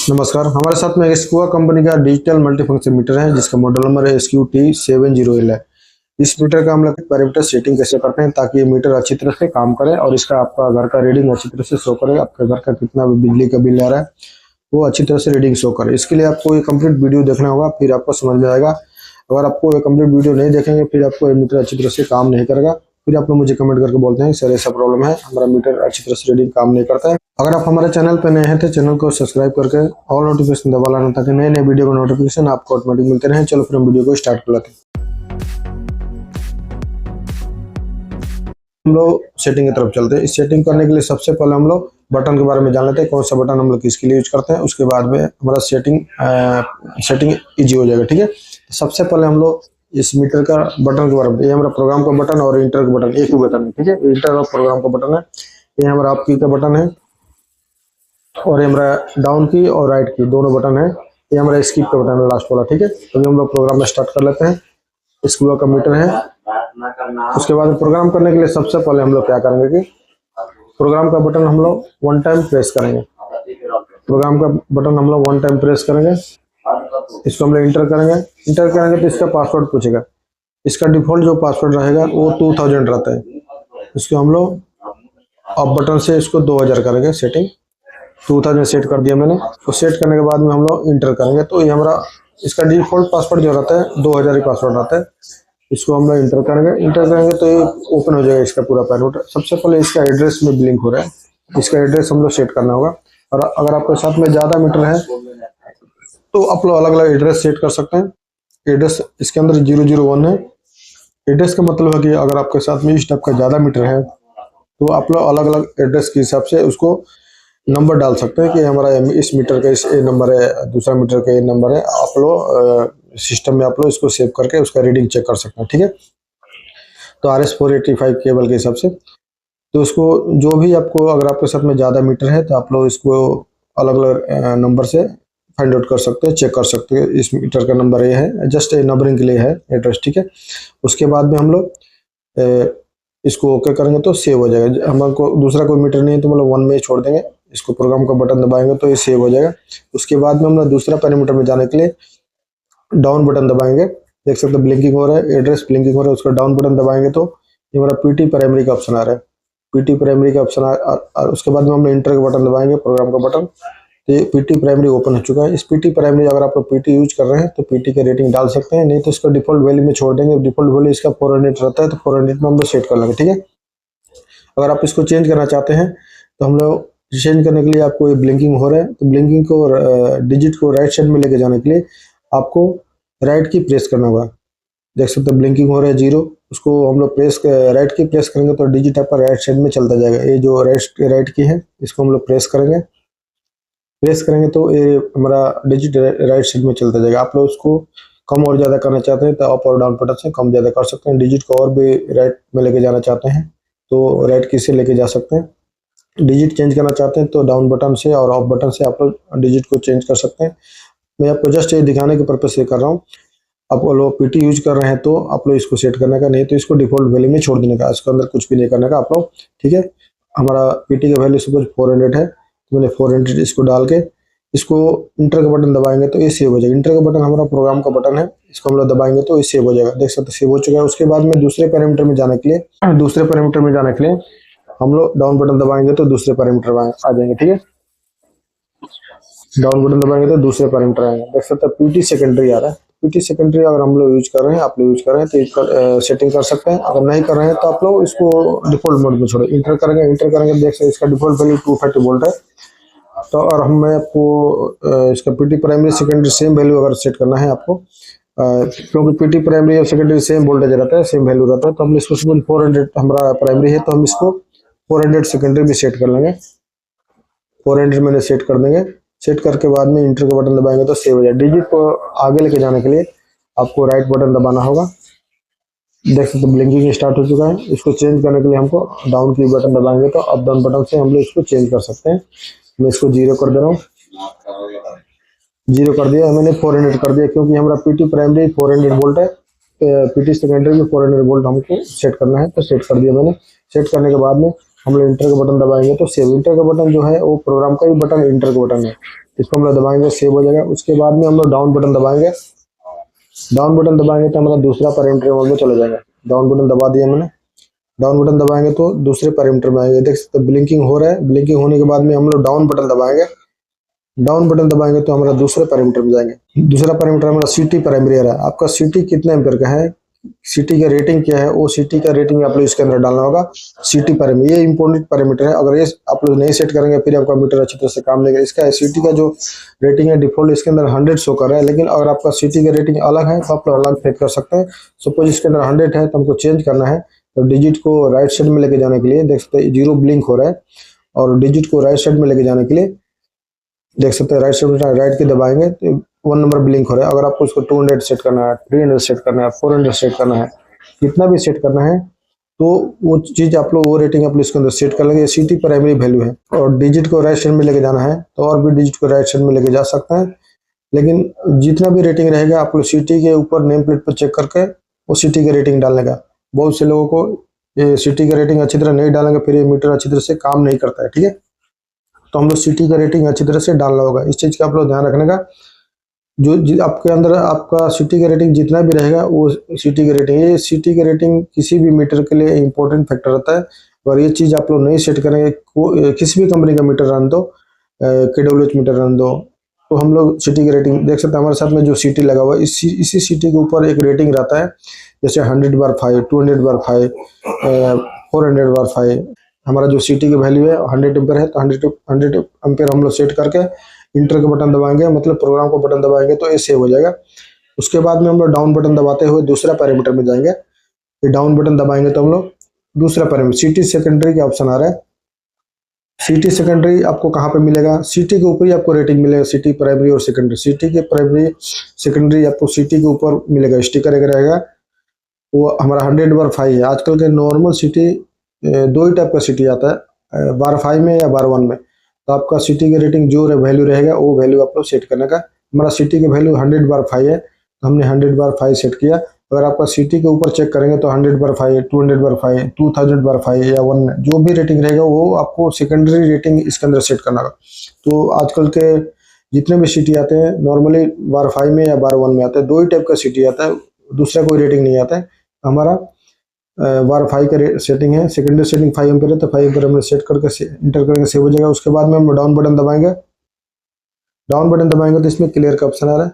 नमस्कार, हमारे साथ में स्क्वा कंपनी का डिजिटल मल्टीफंक्शन मीटर है जिसका मॉडल नंबर है SQT70L है। इस मीटर का हम लोग पैरामीटर सेटिंग कैसे करते हैं ताकि ये मीटर अच्छी तरह से काम करे और इसका आपका घर का रीडिंग अच्छी तरह से शो करे। आपके घर का कितना भी बिजली का बिल आ रहा है वो अच्छी तरह से रीडिंग शो करे। इसके लिए आपको ये कंप्लीट वीडियो देखना होगा, फिर आपको समझ में आएगा। अगर आपको ये कंप्लीट वीडियो नहीं देखेंगे फिर आपको ये मीटर अच्छी तरह से काम नहीं करेगा। फिर आप लोग मुझे कमेंट करके बोलते हैं सर ऐसा प्रॉब्लम है, हमारा मीटर अच्छी तरह से रीडिंग काम नहीं करता है। अगर आप हमारे चैनल पर नए हैं तो चैनल को सब्सक्राइब करके ऑल नोटिफिकेशन दबा लेना ताकि नए नए वीडियो का नोटिफिकेशन आपको ऑटोमेटिक मिलते रहे। चलो फिर हम वीडियो को स्टार्ट कर लेते हैं। हम लोग सेटिंग की तरफ चलते हैं। इस सेटिंग करने के लिए सबसे पहले हम लोग बटन के बारे में जान लेते हैं, कौन सा बटन हम लोग किसके लिए यूज करते हैं। उसके बाद में हमारा सेटिंग इजी हो जाएगा। ठीक है, सबसे पहले हम लोग इस मीटर का बटन के बारे में, ये हमारा प्रोग्राम का बटन और इंटर का बटन एक ही बटन है। ठीक है, इंटर और प्रोग्राम का बटन है। ये हमारा अप की का बटन है और ये हमारा डाउन की और राइट की दोनों बटन है। ये हमारा स्किप का बटन है लास्ट वाला। ठीक है, तो हम लोग प्रोग्राम में स्टार्ट कर लेते हैं। स्क्वा का मीटर है। उसके बाद प्रोग्राम करने के लिए सबसे पहले हम लोग क्या करेंगे कि प्रोग्राम का बटन हम लोग वन टाइम प्रेस करेंगे। प्रोग्राम का बटन हम लोग वन टाइम प्रेस करेंगे। इसको हम लोग इंटर करेंगे। इंटर करेंगे तो इसका पासवर्ड पूछेगा। इसका डिफॉल्ट जो पासवर्ड रहेगा वो 2000 रहता है। इसको हम लोग अप बटन से इसको 2000 करेंगे सेटिंग। 2000 सेट कर दिया मैंने। तो सेट करने के बाद में हम लोग इंटर करेंगे तो ये हमारा इसका डिफॉल्ट पासवर्ड जो रहता है 2000 ही पासवर्ड रहता है। इसको हम लोग इंटर करेंगे। इंटर करेंगे तो ये ओपन हो जाएगा इसका पूरा पैरामीटर। सबसे पहले इसका एड्रेस में ब्लिंक हो रहा है, इसका एड्रेस हम लोग सेट करना होगा। और अगर आपके साथ में ज़्यादा मीटर है तो आप लोग अलग अलग एड्रेस सेट कर सकते हैं। एड्रेस इसके अंदर 001 है। एड्रेस का मतलब है कि अगर आपके साथ में इस टाइप का ज़्यादा मीटर है तो आप लोग अलग अलग एड्रेस के हिसाब से उसको नंबर डाल सकते हैं कि हमारा इस मीटर का इस ए नंबर है, दूसरा मीटर का ए नंबर है। आप लोग सिस्टम में आप लोग इसको सेव करके उसका रीडिंग चेक कर सकते हैं। ठीक है, तो RS485 केबल के हिसाब से तो उसको जो भी आपको अगर आपके साथ में ज़्यादा मीटर है तो आप लोग इसको अलग अलग नंबर से फाइंड आउट कर सकते हैं, चेक कर सकते हैं। इस मीटर का नंबर ये है, जस्ट नंबरिंग के लिए है एड्रेस। ठीक है, उसके बाद में हम लोग इसको ओके करेंगे तो सेव हो जाएगा। हमको दूसरा कोई मीटर नहीं है तो मतलब वन में छोड़ देंगे। इसको प्रोग्राम का बटन दबाएंगे तो ये सेव हो जाएगा। उसके बाद में हम लोग दूसरा पैरामीटर में जाने के लिए डाउन बटन दबाएंगे। देख सकते हैं ब्लिंकिंग हो रहा है, एड्रेस ब्लिंकिंग हो रहा है। उसका डाउन बटन दबाएंगे तो ये हमारा PT प्राइमरी का ऑप्शन आ रहा है। PT प्राइमरी का ऑप्शन और उसके बाद में हम लोग इंटर का बटन दबाएंगे, प्रोग्राम का बटन। तो ये PT प्राइमरी ओपन हो चुका है। इस PT प्राइमरी अगर आप लोग PT यूज कर रहे हैं तो PT के रेटिंग डाल सकते हैं, नहीं तो इसका डिफॉल्ट वैल्यू में छोड़ देंगे। डिफॉल्ट वैल्यू इसका 400 रहता है तो 400 में हम लोग सेट कर लेंगे। ठीक है, अगर आप इसको चेंज करना चाहते हैं तो हम लोग चेंज करने के लिए आपको ये ब्लिंकिंग हो रहा है तो ब्लिंकिंग को डिजिट को राइट साइड में लेके जाने के लिए आपको राइट की प्रेस करना होगा। देख सकते हैं ब्लिंकिंग हो रहा है 0, उसको हम लोग राइट की प्रेस करेंगे तो डिजिट आपका राइट साइड में चलता जाएगा। ये जो राइट की है इसको हम लोग प्रेस करेंगे तो ये हमारा डिजिट राइट साइड में चलता जाएगा। आप लोग उसको कम और ज़्यादा करना चाहते हैं तो अप और डाउन बटन से कम ज़्यादा कर सकते हैं। डिजिट को और भी राइट में लेके जाना चाहते हैं तो राइट की से लेके जा सकते हैं। डिजिट चेंज करना चाहते हैं तो डाउन बटन से और ऑफ बटन से आप लोग डिजिट को चेंज कर सकते हैं। मैं आपको जस्ट ये दिखाने के पर्पज से कर रहा हूँ। आप लोग PT यूज कर रहे हैं तो आप लोग इसको सेट करने का, नहीं तो इसको डिफॉल्ट वैल्यू में छोड़ देने का, इसके अंदर कुछ भी नहीं करने का आप लोग। ठीक है, हमारा PT का वैल्यू सपोज 400 है तो मैंने 400 इसको डाल के इसको इंटर का बटन दबाएंगे तो ये सेव हो जाएगा। इंटर का बटन हमारा प्रोग्राम का बटन है, इसको हम लोग दबाएंगे तो ये सेव हो जाएगा। देख सकते सेव हो चुका है। उसके बाद में दूसरे पैरामीटर में जाने के लिए हम लोग डाउन बटन दबाएंगे तो दूसरे पैरामीटर आ जाएंगे। ठीक है, डाउन बटन दबाएंगे तो दूसरे पैरामीटर आएंगे। देख सकते हैं PT सेकेंडरी आ रहा है। PT सेकेंडरी अगर हम लोग यूज कर रहे हैं, आप लोग यूज कर रहे हैं तो इसका सेटिंग कर सकते हैं। अगर नहीं कर रहे हैं तो आप लोग इसको डिफॉल्ट मोड में छोड़े। इंटर करेंगे देख सकते इसका डिफॉल्ट वैल्यू 230 वोल्ट है। तो और मैं आपको इसका PT primary secondary same value अगर सेट करना है आपको, क्योंकि PT प्राइमरी और सेकेंडरी सेम वोल्टेज रहता है, सेम वैल्यू रहता है, तो हम इसको 400 हमारा प्राइमरी है तो हम इसको 400 सेकेंडरी भी सेट कर लेंगे। 400 मैंने सेट कर देंगे। सेट करके बाद में इंटर का बटन दबाएंगे तो सेव हो जाए। डिजिट को आगे लेके जाने के लिए आपको राइट बटन दबाना होगा। देख सकते ब्लिंकिंग स्टार्ट हो चुका है। इसको चेंज करने के लिए हमको डाउन की बटन दबाएंगे तो अप डाउन बटन से हम लोग इसको चेंज कर सकते हैं। मैं इसको 0 कर दे रहा हूँ। 0 कर दिया मैंने, 400 कर दिया क्योंकि हमारा PT प्राइमरी 400 वोल्ट है, PT सेकेंडरी में 400 वोल्ट हमको सेट करना है तो सेट कर दिया मैंने। सेट करने के बाद में हम लोग इंटर का बटन दबाएंगे तो सेव। इंटर का बटन जो है वो प्रोग्राम का ही बटन इंटर का बटन है। इसको हम लोग दबाएंगे, सेव हो जाएगा। उसके बाद में हम लोग डाउन बटन दबाएंगे। डाउन बटन दबाएंगे तो हमारा दूसरा पैरामीटर मोड में चला जाएगा। डाउन बटन दबा दिया मैंने। डाउन बटन दबाएंगे तो दूसरे पैरामीटर में आएंगे। देख सकते ब्लिंकिंग हो रहा है। ब्लिंकिंग होने के बाद में हम लोग डाउन बटन दबाएंगे। डाउन बटन दबाएंगे तो हमारा दूसरे पैरामीटर में जाएंगे। दूसरा पैरामीटर हमारा सीटी प्राइमरी आ रहा है। आपका सीटी कितने एम्पेयर का है, सीटी का रेटिंग क्या है, वो सीटी का रेटिंग आप लोग इसके अंदर डालना होगा। सीटी पैरामीटर ये इंपॉर्टेंट पैरामीटर है। अगर ये आप लोग नहीं सेट करेंगे फिर आपका मीटर अच्छी तरह से काम नहीं करेगा। इसका सीटी का जो रेटिंग है डिफॉल्ट इसके अंदर 100 शो कर रहा है, लेकिन अगर आपका सीटी का रेटिंग अलग है तो आप लोग अलग सेट कर सकते हैं। सपोज इसके अंदर 100 है तो हमको चेंज करना है, तो डिजिट को राइट साइड में लेके जाने के लिए देख सकते हैं 0 ब्लिंक हो रहा है, और डिजिट को राइट साइड में लेके जाने के लिए देख सकते हैं राइट साइड में राइट की दबाएंगे तो 1 नंबर ब्लिंक हो रहा है। अगर आपको इसको 200 सेट करना है, 300 सेट करना है, 400 सेट करना है, कितना भी सेट करना है तो वो चीज आप लोग वो रेटिंग आप लोग इसके अंदर सेट कर लेंगे। सीटी प्राइमरी वैल्यू है, और डिजिट को राइट साइड में लेके जाना है तो और भी डिजिट को राइट साइड में लेके जा सकते हैं। लेकिन जितना भी रेटिंग रहेगा आप लोग सीटी के ऊपर नेम प्लेट पर चेक करके वो सीटी का रेटिंग डालने का। बहुत से लोगों को ये सीटी का रेटिंग अच्छी तरह नहीं डालेंगे फिर ये मीटर अच्छी तरह से काम नहीं करता है, ठीक है। तो हम लोग सीटी का रेटिंग अच्छी तरह से डालना होगा। इस चीज का आप लोग ध्यान रखने का। आपके अंदर आपका सीटी का रेटिंग जितना भी रहेगा वो सीटी का रेटिंग, ये सीटी का रेटिंग किसी भी मीटर के लिए इंपॉर्टेंट फैक्टर रहता है। अगर ये चीज आप लोग नहीं सेट करेंगे, किसी भी कंपनी का मीटर रन दो, KWH मीटर रन दो, तो हम लोग सीटी का रेटिंग देख सकते हैं। हमारे साथ में जो सीटी लगा हुआ है इसी सीटी के ऊपर एक रेटिंग रहता है, जैसे 100/5, 200/5, 400/5। हमारा जो सीटी की वैल्यू है 100 एम्पेयर है, तो 100 एम्पेयर हम लोग सेट करके इंटर का बटन दबाएंगे, मतलब प्रोग्राम को बटन दबाएंगे तो ये सेव हो जाएगा। उसके बाद में हम लोग डाउन बटन दबाते हुए दूसरा पैरामीटर में जाएंगे। ये डाउन बटन दबाएंगे तो हम लोग दूसरा पैरामीटर सीटी सेकेंडरी का ऑप्शन आ रहा है। सीटी सेकेंडरी आपको कहाँ पे मिलेगा, सीटी के ऊपर ही आपको रेटिंग मिलेगा। सीटी प्राइमरी और सेकेंडरी, सीटी के प्राइमरी सेकेंडरी आपको सीटी के ऊपर मिलेगा, स्टिकर एक रहेगा, वो हमारा 100/5 है। आजकल के नॉर्मल सीटी 2 ही टाइप का सीटी आता है, बार 5 में या बार 1 में। तो आपका सीटी की रेटिंग जो वैल्यू रहेगा वो वैल्यू आप लोग सेट करने का। हमारा सीटी की वैल्यू 100/5 है तो हमने 100/5 सेट किया। अगर आपका सीटी के ऊपर चेक करेंगे तो 100/5, 200/5, 2000/5 या 1 जो भी रेटिंग रहेगा वो आपको सेकेंडरी रेटिंग इसके अंदर सेट करना होगा। तो आजकल के जितने भी सीटी आते हैं नॉर्मली बार 5 में या बार 1 में आते हैं। 2 ही टाइप का सीटी आता है, दूसरा कोई रेटिंग नहीं आता है। हमारा बार 5 का सेटिंग है, सेकेंडरी सेटिंग 5 एम्पेयर है, तो 5 एम्पेयर हमने सेट करके इंटर करके सेव हो जाएगा। उसके बाद में हम डाउन बटन दबाएंगे। डाउन बटन दबाएंगे तो इसमें क्लियर का ऑप्शन आ रहा है।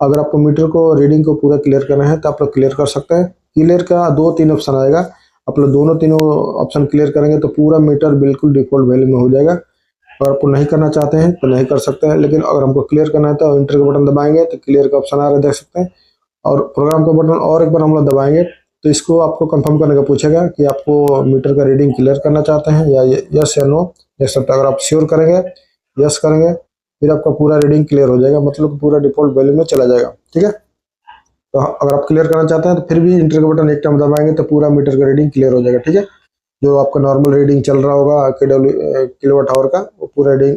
अगर आपको मीटर को रीडिंग को पूरा क्लियर करना है तो आप लोग क्लियर कर सकते हैं। क्लियर का 2-3 ऑप्शन आएगा, आप लोग दोनों तीनों ऑप्शन क्लियर करेंगे तो पूरा मीटर बिल्कुल डिफॉल्ट वैल्यू में हो जाएगा। अगर आपको नहीं करना चाहते हैं तो नहीं कर सकते हैं, लेकिन अगर हमको क्लियर करना है तो इंटर का बटन दबाएंगे तो क्लियर का ऑप्शन आ रहा है, देख सकते हैं। और प्रोग्राम का बटन और एक बार हम लोग दबाएंगे तो इसको आपको कंफर्म करने का पूछेगा कि आपको मीटर का रीडिंग क्लियर करना चाहते हैं या यस या नो, देख सकते हैं। अगर आप श्योर करेंगे, यस करेंगे, फिर आपका पूरा रीडिंग क्लियर हो जाएगा, मतलब पूरा डिफॉल्ट वैल्यू में चला जाएगा, ठीक है। तो अगर आप क्लियर करना चाहते हैं तो फिर भी इंटर का बटन एक टाइम दबाएंगे तो पूरा मीटर का रीडिंग क्लियर हो जाएगा, ठीक है। जो आपका नॉर्मल रीडिंग चल रहा होगा किलोवाट आवर का, वो पूरा रीडिंग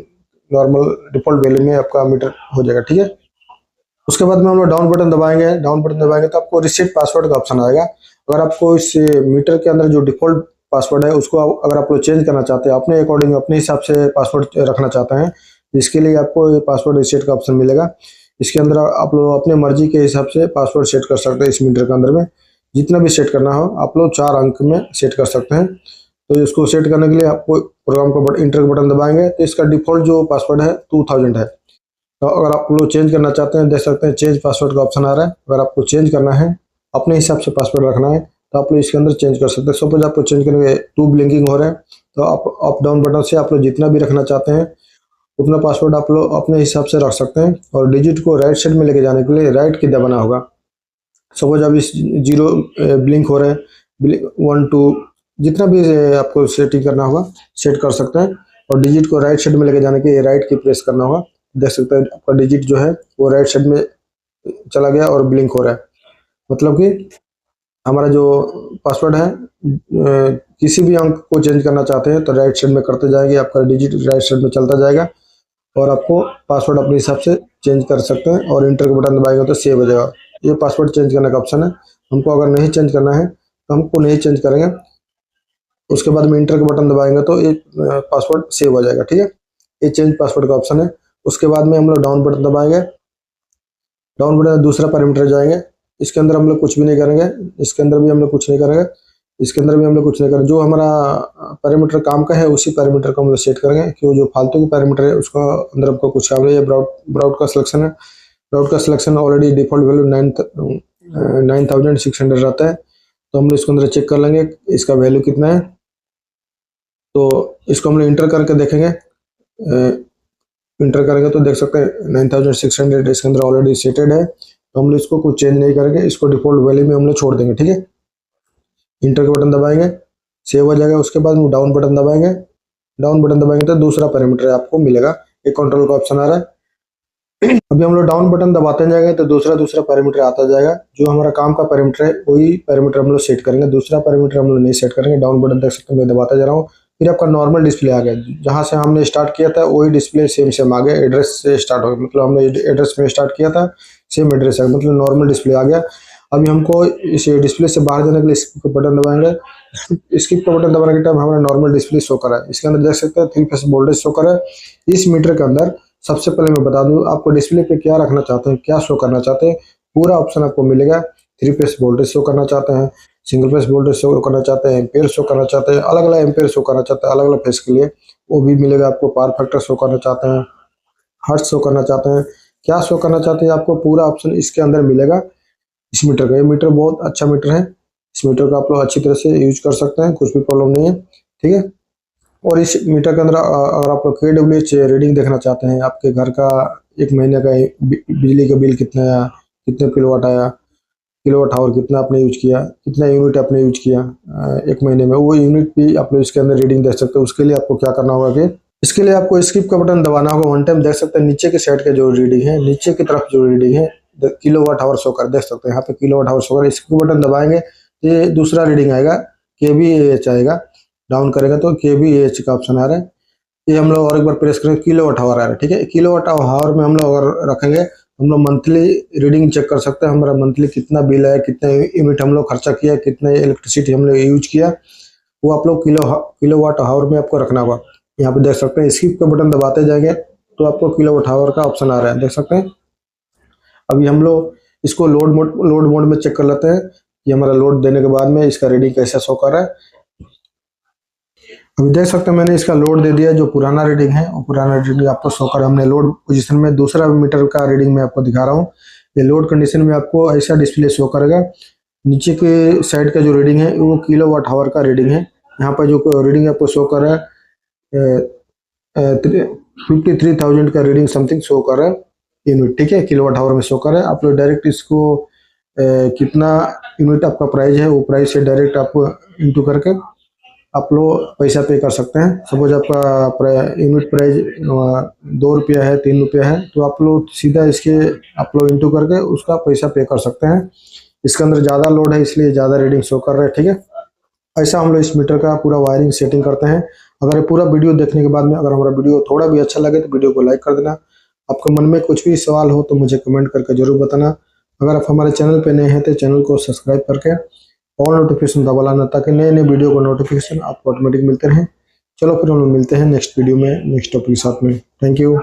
नॉर्मल डिफॉल्ट वैल्यू में आपका मीटर हो जाएगा, ठीक है। उसके बाद में हम लोग डाउन बटन दबाएंगे। डाउन बटन दबाएंगे तो आपको रिसेट पासवर्ड का ऑप्शन आएगा। अगर आपको इस मीटर के अंदर जो डिफॉल्ट पासवर्ड है उसको अगर आप लोग चेंज करना चाहते हैं, अपने अकॉर्डिंग अपने हिसाब से पासवर्ड रखना चाहते हैं, इसके लिए आपको ये पासवर्ड रिसेट का ऑप्शन मिलेगा। इसके अंदर आप लोग अपने मर्जी के हिसाब से पासवर्ड सेट कर सकते हैं। इस मीटर के अंदर में जितना भी सेट करना हो आप लोग 4 अंक में सेट कर सकते हैं। तो इसको सेट करने के लिए आपको प्रोग्राम का इंटर का बटन दबाएंगे तो इसका डिफॉल्ट जो पासवर्ड है 2000 है। तो अगर आप लोग चेंज करना चाहते हैं, देख सकते हैं चेंज पासवर्ड का ऑप्शन आ रहा है। अगर आपको चेंज करना है, अपने हिसाब से पासवर्ड रखना है तो आप लोग इसके अंदर चेंज कर सकते हैं। सपोज आपको चेंज करने के 2 ब्लिंकिंग हो रहे हैं तो आप अप डाउन बटन से आप लोग जितना भी रखना चाहते हैं उतना पासवर्ड आप लोग अपने हिसाब से रख सकते हैं। और डिजिट को राइट साइड में लेके जाने के लिए राइट की दबाना होगा। सपोज अब इस 0 ब्लिंक हो रहे हैं, 1, 2 जितना भी आपको सेटिंग करना होगा सेट कर सकते हैं। और डिजिट को राइट साइड में लेके जाने के लिए राइट की प्रेस करना होगा। देख सकते हैं आपका डिजिट जो है वो राइट साइड में चला गया और ब्लिंक हो रहा है, मतलब कि हमारा जो पासवर्ड है किसी भी अंक को चेंज करना चाहते हैं तो राइट साइड में करते जाएंगे, आपका डिजिट राइट साइड में चलता जाएगा और आपको पासवर्ड अपने हिसाब से चेंज कर सकते हैं। और इंटर का बटन दबाएंगे तो सेव हो जाएगा। ये पासवर्ड चेंज करने का ऑप्शन है। हमको अगर नहीं चेंज करना है तो हमको नहीं चेंज करेंगे। उसके बाद में इंटर का बटन दबाएंगे तो ये पासवर्ड सेव हो जाएगा, ठीक है। ये चेंज पासवर्ड का ऑप्शन है। उसके बाद में हम लोग डाउन बटन दबाएंगे। डाउन बटन दूसरा पैरामीटर जाएंगे, इसके अंदर हम लोग कुछ भी नहीं करेंगे, इसके अंदर भी हम लोग कुछ नहीं करेंगे, इसके अंदर भी हम लोग कुछ नहीं करेंगे। जो हमारा पैरामीटर काम का है उसी पैरामीटर को हम लोग सेट करेंगे, क्योंकि जो फालतू की पैरामीटर है उसका अंदर आपको कुछ काम नहीं है। ब्राउट का सिलेक्शन है, ब्राउट का सिलेक्शन ऑलरेडी डिफॉल्ट वैल्यू 9600 रहता है, तो हम लोग इसके अंदर चेक कर लेंगे इसका वैल्यू कितना है। तो इसको हम लोग इंटर करके देखेंगे, इंटर करेंगे तो देख सकते हैं 9600 इसके अंदर ऑलरेडी सेटेड है। तो हम लोग इसको कुछ चेंज नहीं करेंगे, इसको डिफॉल्ट वैल्यू में हम लोग छोड़ देंगे, ठीक है। इंटर का बटन दबाएंगे, सेव हो जाएगा। उसके बाद में डाउन बटन दबाएंगे, डाउन बटन दबाएंगे तो दूसरा पैरामीटर आपको मिलेगा, एक कंट्रोल का ऑप्शन आ रहा है। अभी हम लोग डाउन बटन दबाते जाएंगे तो दूसरा पैरामीटर आता जाएगा। जो हमारा काम का पैरामीटर है वही पैरामीटर हम लोग सेट करेंगे, दूसरा पैरामीटर हम लोग नहीं सेट करेंगे। डाउन बटन देख सकते हैं मैं दबाता जा रहा हूँ, फिर आपका नॉर्मल डिस्प्ले आ गया। जहाँ से हमने स्टार्ट किया था वही डिस्प्ले सेम आ गया, एड्रेस से स्टार्ट हो गया, मतलब हमने एड्रेस में स्टार्ट किया था सेम एड्रेस है, मतलब नॉर्मल डिस्प्ले आ गया। अभी हमको इस डिस्प्ले से बाहर जाने के लिए स्किप का बटन दबाएंगे। स्किप का बटन दबाने के टाइम हमारा नॉर्मल डिस्प्ले शो कर रहा है, इसके अंदर देख सकते हैं 3 फेस वोल्टेज शो कर रहा है। इस मीटर के अंदर सबसे पहले मैं बता दूं आपको डिस्प्ले पे क्या रखना चाहते हैं, क्या शो करना चाहते हैं, पूरा ऑप्शन आपको मिलेगा। 3 फेस वोल्टेज शो करना चाहते हैं, सिंगल फेस वोल्टेज शो करना चाहते हैं, एम्पेयर शो करना चाहते हैं, अलग अलग एम्पेयर शो करना चाहते हैं अलग अलग फेस के लिए, वो भी मिलेगा आपको। पावर फैक्टर शो करना चाहते हैं, हर्ट्ज शो करना चाहते हैं, क्या शो करना चाहते हैं, आपको पूरा ऑप्शन इसके अंदर मिलेगा। इस मीटर का, ये मीटर बहुत अच्छा मीटर है, इस मीटर का आप लोग अच्छी तरह से यूज कर सकते हैं, कुछ भी प्रॉब्लम नहीं है, ठीक है। और इस मीटर के अंदर अगर आप लोग KWH रीडिंग देखना चाहते हैं, आपके घर का 1 महीने का बिजली का बिल कितना आया, कितने किलोवाट आया, किलोवाट आवर कितना आपने यूज किया, कितना यूनिट आपने यूज किया 1 महीने में, वो यूनिट भी आप लोग इसके अंदर रीडिंग देख सकते हो। उसके लिए आपको क्या करना होगा कि इसके लिए आपको स्किप का बटन दबाना होगा। 1 टाइम देख सकते हैं नीचे के साइड का जो रीडिंग है, नीचे की तरफ जो रीडिंग है किलोवाट आवर शो कर, देख सकते हैं यहाँ पे किलोवाट आवर शो कर। स्किप बटन दबाएंगे तो ये दूसरा रीडिंग आएगा, kVAH आएगा। डाउन करेगा तो kVAH का ऑप्शन आ रहा है, ये हम लोग और एक बार प्रेस करेंगे, किलोवाट आवर आ रहा है, ठीक है। किलोवाट आवर में हम लोग अगर रखेंगे, हम लोग मंथली रीडिंग चेक कर सकते हैं, हमारा मंथली कितना बिल है, कितने यूनिट हम लोग खर्चा किया, कितने इलेक्ट्रिसिटी हम लोग यूज किया, वो आप लोग किलोवाट आवर में आपको रखना होगा। यहाँ पे देख सकते हैं स्किप का बटन दबाते जाएंगे तो आपको किलोवाट आवर का ऑप्शन आ रहा है, देख सकते हैं। अभी हम लोग इसको लोड मोड में चेक कर लेते हैं कि हमारा लोड देने के बाद में इसका रीडिंग कैसा शो कर रहा है। अभी देख सकते हैं मैंने इसका लोड दे दिया, जो पुराना रीडिंग है वो पुराना रीडिंग आपको शो कर, हमने लोड पोजीशन में दूसरा मीटर का रीडिंग मैं आपको दिखा रहा हूँ। ये लोड कंडीशन में आपको ऐसा डिस्प्ले शो करेगा। नीचे के साइड का जो रीडिंग है वो किलोवाट आवर का रीडिंग है, यहाँ पर जो रीडिंग आपको शो कर रहा है 53,000 का रीडिंग समथिंग शो कर रहा है यूनिट, ठीक है, किलोवाट आवर में शो कर रहा है। आप लोग डायरेक्ट इसको कितना यूनिट आपका प्राइस है वो प्राइस से डायरेक्ट आपको इंटू करके आप लोग पैसा पे कर सकते हैं। सपोज आपका यूनिट प्राइस 2 रुपया है, 3 रुपया है, तो आप लोग सीधा इसके आप लोग इंटू करके उसका पैसा पे कर सकते हैं। इसके अंदर ज़्यादा लोड है इसलिए ज़्यादा रीडिंग शो कर रहा है, ठीक है। ऐसा हम लोग इस मीटर का पूरा वायरिंग सेटिंग करते हैं। अगर ये पूरा वीडियो देखने के बाद में अगर हमारा वीडियो थोड़ा भी अच्छा लगे तो वीडियो को लाइक कर देना। आपके मन में कुछ भी सवाल हो तो मुझे कमेंट करके जरूर बताना। अगर आप हमारे चैनल पे नए हैं तो चैनल को सब्सक्राइब करके और नोटिफिकेशन दबा लाना, ताकि नए नए वीडियो को नोटिफिकेशन आपको ऑटोमेटिक मिलते रहें। चलो फिर हम लोग मिलते हैं नेक्स्ट वीडियो में नेक्स्ट टॉपिक के साथ में। Thank you.